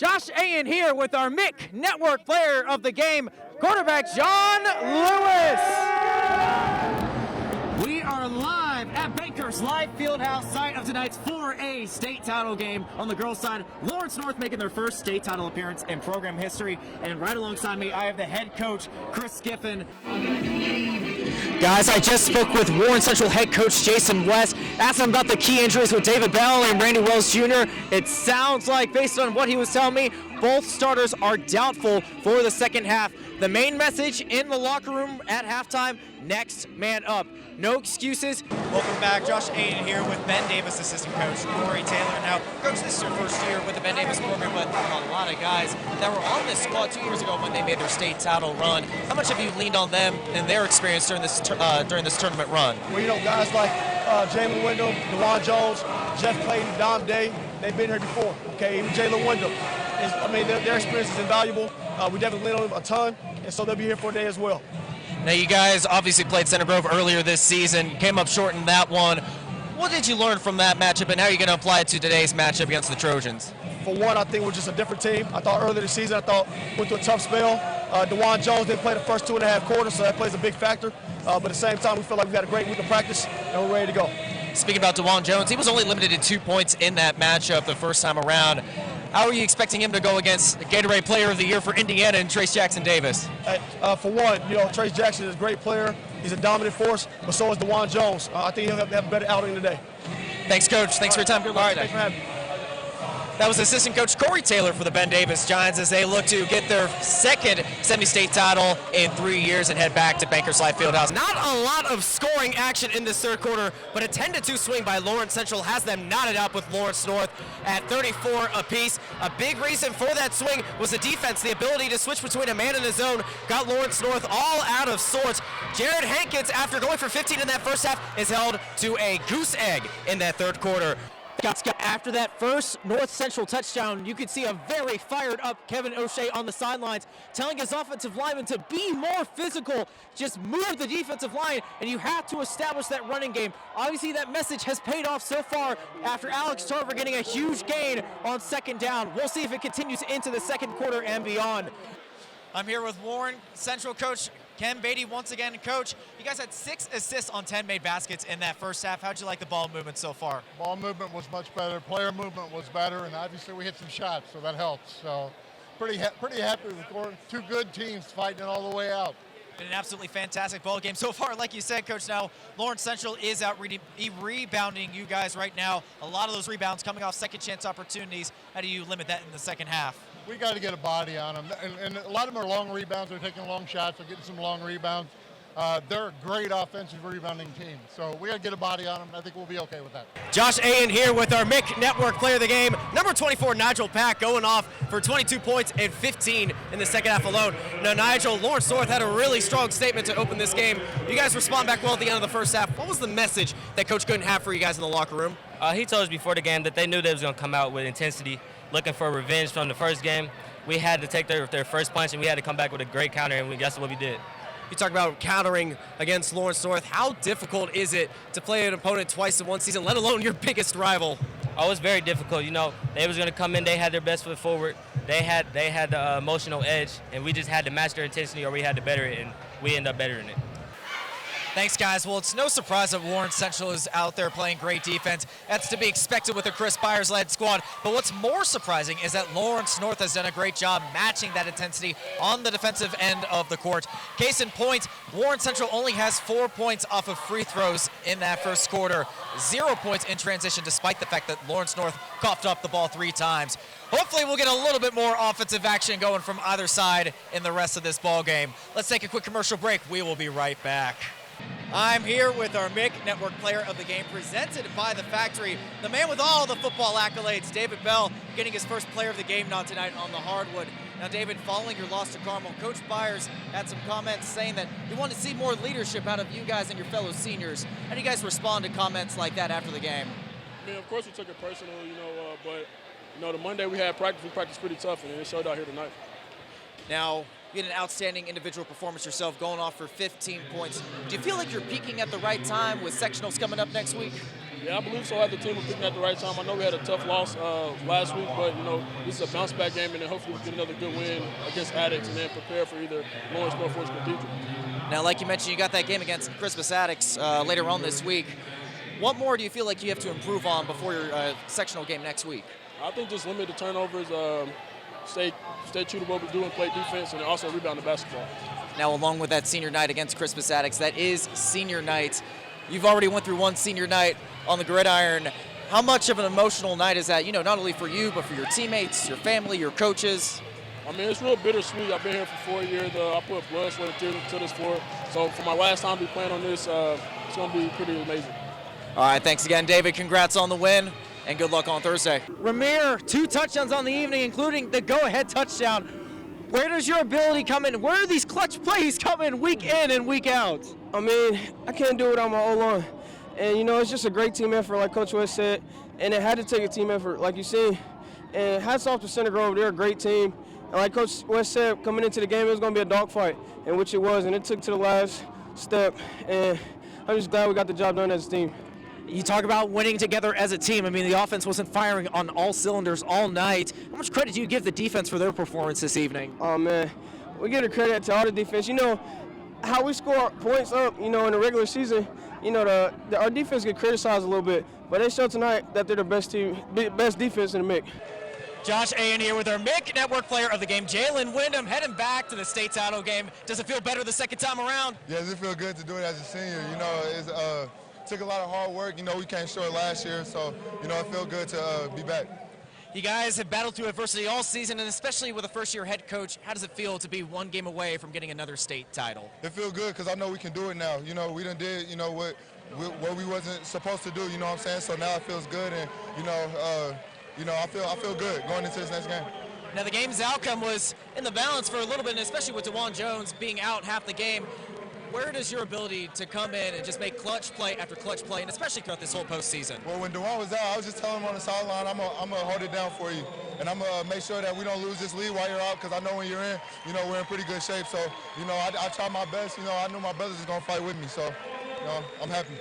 Josh Ayen here with our MIC Network Player of the Game, quarterback John Lewis. We are live at Bankers Life Fieldhouse, site of tonight's 4A state title game. On the girls' side, Lawrence North making their first state title appearance in program history. And right alongside me, I have the head coach, Chris Giffen. Guys, I just spoke with Warren Central head coach Jason West, asked him about the key injuries with David Bell and Randy Wells Jr. It sounds like, based on what he was telling me, both starters are doubtful for the second half. The main message in the locker room at halftime, next man up. No excuses. Welcome back. Josh Ayen here with Ben Davis, assistant coach, Corey Taylor. Now, coach, this is your first year with the Ben Davis program, but a lot of guys that were on this squad 2 years ago when they made their state title run. How much have you leaned on them and their experience during this tournament run? Well, you know, guys like Jalen Wendell, DeJuan Jones, Jeff Clayton, Dom Day, they've been here before. Okay, even Jalen Wendell. Their experience is invaluable. We definitely lean on them a ton, and so they'll be here for a day as well. Now, you guys obviously played Center Grove earlier this season, came up short in that one. What did you learn from that matchup, and how are you going to apply it to today's matchup against the Trojans? For one, I think we're just a different team. I thought earlier this season, went through a tough spell. DeJuan Jones didn't play the first 2.5 quarters, so that plays a big factor. But at the same time, we feel like we've had a great week of practice, and we're ready to go. Speaking about DeJuan Jones, he was only limited to 2 points in that matchup the first time around. How are you expecting him to go against the Gatorade Player of the Year for Indiana and Trace Jackson Davis? For one, you know, Trace Jackson is a great player. He's a dominant force, but so is DeJuan Jones. I think he'll have a better outing today. Thanks, Coach. Thanks for your time. Good luck today. Thanks for having me. That was assistant coach Corey Taylor for the Ben Davis Giants as they look to get their second semi-state title in 3 years and head back to Bankers Life Fieldhouse. Not a lot of scoring action in this third quarter, but a 10-2 swing by Lawrence Central has them knotted up with Lawrence North at 34 apiece. A big reason for that swing was the defense. The ability to switch between a man and a zone got Lawrence North all out of sorts. Jared Hankins, after going for 15 in that first half, is held to a goose egg in that third quarter. After that first North Central touchdown, you could see a very fired up Kevin O'Shea on the sidelines telling his offensive lineman to be more physical, just move the defensive line, and you have to establish that running game. Obviously, that message has paid off so far after Alex Tarver getting a huge gain on second down. We'll see if it continues into the second quarter and beyond. I'm here with Warren Central coach Ken Beatty once again. Coach, you guys had 6 assists on 10 made baskets in that first half. How'd you like the ball movement so far? Ball movement was much better. Player movement was better, and obviously we hit some shots, so that helps. So pretty happy with 2 good teams fighting it all the way out. Been an absolutely fantastic ball game so far. Like you said, Coach, now Lawrence Central is out rebounding you guys right now. A lot of those rebounds coming off second chance opportunities. How do you limit that in the second half? We got to get a body on them, and a lot of them are long rebounds. They're taking long shots. They're getting some long rebounds. They're a great offensive rebounding team, so we got to get a body on them. I think we'll be okay with that. Josh Ayen here with our MIC Network Player of the Game. Number 24, Nigel Pack, going off for 22 points and 15 in the second half alone. Now, Nigel, Lawrence North had a really strong statement to open this game. You guys respond back well at the end of the first half. What was the message that Coach couldn't have for you guys in the locker room? He told us before the game that they knew they was going to come out with intensity, looking for revenge from the first game. We had to take their first punch, and we had to come back with a great counter, and that's what we did. You talk about countering against Lawrence North. How difficult is it to play an opponent twice in one season, let alone your biggest rival? Oh, it's very difficult. You know, they was going to come in. They had their best foot forward. They had the emotional edge, and we just had to match their intensity, or we had to better it, and we ended up bettering it. Thanks, guys. Well, it's no surprise that Lawrence Central is out there playing great defense. That's to be expected with a Chris Byers-led squad. But what's more surprising is that Lawrence North has done a great job matching that intensity on the defensive end of the court. Case in point, Lawrence Central only has 4 points off of free throws in that first quarter. 0 points in transition, despite the fact that Lawrence North coughed up the ball 3 times. Hopefully we'll get a little bit more offensive action going from either side in the rest of this ball game. Let's take a quick commercial break. We will be right back. I'm here with our MIC Network Player of the Game, presented by The Factory. The man with all the football accolades, David Bell, getting his first Player of the Game nod tonight on the hardwood. Now, David, following your loss to Carmel, Coach Byers had some comments saying that he wanted to see more leadership out of you guys and your fellow seniors. How do you guys respond to comments like that after the game? I mean, of course we took it personal, but the Monday we had practice, we practiced pretty tough, and it showed out here tonight. Now, You had an outstanding individual performance yourself, going off for 15 points. Do you feel like you're peaking at the right time with sectionals coming up next week? Yeah, I believe so. I had the team was picking at the right time. I know we had a tough loss last week, but this is a bounce back game, and then hopefully we get another good win against Addicts, and then prepare for either Lawrence or Forest Cathedral. Now, like you mentioned, you got that game against Crispus Addicts later on this week. What more do you feel like you have to improve on before your sectional game next week? I think just limit the turnovers, stay true to what we do and play defense, and also rebound the basketball. Now, along with that senior night against Crispus Addicts, that is senior night. You've already went through one senior night on the gridiron. How much of an emotional night is that, not only for you, but for your teammates, your family, your coaches? I mean, it's real bittersweet. I've been here for 4 years. I put blood, sweat, and tears into this for it. So for my last time to be playing on this, it's going to be pretty amazing. All right, thanks again, David. Congrats on the win, and good luck on Thursday. Ramir, 2 touchdowns on the evening, including the go-ahead touchdown. Where does your ability come in? Where do these clutch plays come in week in and week out? I mean, I can't do it on my O-line. And, it's just a great team effort, like Coach West said. And it had to take a team effort, like you see. And hats off to Center Grove. They're a great team. And like Coach West said, coming into the game, it was going to be a dogfight, and which it was. And it took to the last step. And I'm just glad we got the job done as a team. You talk about winning together as a team. I mean, the offense wasn't firing on all cylinders all night. How much credit do you give the defense for their performance this evening? Oh, man. We give the credit to all the defense. How we score points up, in the regular season, our defense get criticized a little bit. But they showed tonight that they're the best team, best defense in the MIC. Josh Ayen here with our MIC Network player of the game, Jalen Wyndham, heading back to the state title game. Does it feel better the second time around? Yes, it feels good to do it as a senior. It took a lot of hard work. We came short last year, so, it feels good to be back. You guys have battled through adversity all season, and especially with a first-year head coach, how does it feel to be one game away from getting another state title? It feels good because I know we can do it now. We done did, what we wasn't supposed to do, you know what I'm saying? So now it feels good, and, I feel good going into this next game. Now, the game's outcome was in the balance for a little bit, and especially with DeJuan Jones being out half the game. Where does your ability to come in and just make clutch play after clutch play, and especially throughout this whole postseason? Well, when DeJuan was out, I was just telling him on the sideline, I'm gonna hold it down for you, and I'm gonna make sure that we don't lose this lead while you're out, because I know when you're in, we're in pretty good shape. So, I tried my best. I knew my brothers was gonna fight with me, so, I'm happy.